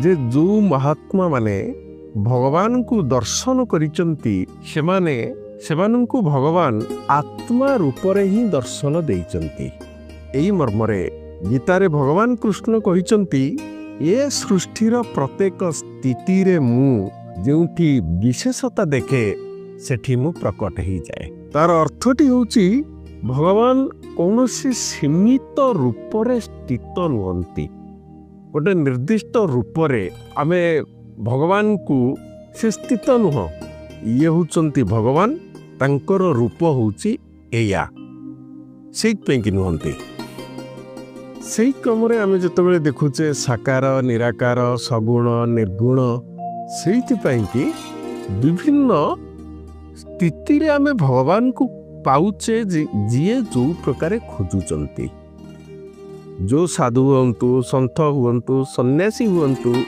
ଯେ ଯେଉଁ ମହାତ୍ମା ମାନେ ଭଗବାନଙ୍କୁ ଦର୍ଶନ କରିଛନ୍ତି ସେମାନଙ୍କୁ ଭଗବାନ ଆତ୍ମା ରୂପରେ ହିଁ ଦର୍ଶନ ଦେଇଛନ୍ତି। ଏହି ମର୍ମରେ ଗୀତାରେ ଭଗବାନ କୃଷ୍ଣ କହିଛନ୍ତି ଏ ସୃଷ୍ଟିର ପ୍ରତ୍ୟେକ ସ୍ଥିତିରେ ମୁଁ ଯେଉଁଠି ବିଶେଷତା ଦେଖେ ସେଠି ମୁଁ ପ୍ରକଟ ହେଇଯାଏ। ତାର ଅର୍ଥଟି ହେଉଛି ଭଗବାନ କୌଣସି ସୀମିତ ରୂପରେ ସ୍ଥିତ ନୁହନ୍ତି। ଗୋଟେ ନିର୍ଦ୍ଦିଷ୍ଟ ରୂପରେ ଆମେ ଭଗବାନଙ୍କୁ ସେ ସ୍ଥିତ ନୁହଁ। ଇଏ ହେଉଛନ୍ତି ଭଗବାନ, ତାଙ୍କର ରୂପ ହେଉଛି ଏଇଆ, ସେଇଥିପାଇଁ କି ନୁହନ୍ତି। ସେଇ କ୍ରମରେ ଆମେ ଯେତେବେଳେ ଦେଖୁଛେ ସାକାର ନିରାକାର ସଗୁଣ ନିର୍ଗୁଣ, ସେଇଥିପାଇଁ କି ବିଭିନ୍ନ ସ୍ଥିତିରେ ଆମେ ଭଗବାନଙ୍କୁ ପାଉଛେ ଯିଏ ଯେଉଁ ପ୍ରକାରେ ଖୋଜୁଛନ୍ତି। ଯେଉଁ ସାଧୁ ହୁଅନ୍ତୁ, ସନ୍ଥ ହୁଅନ୍ତୁ, ସନ୍ନ୍ୟାସୀ ହୁଅନ୍ତୁ,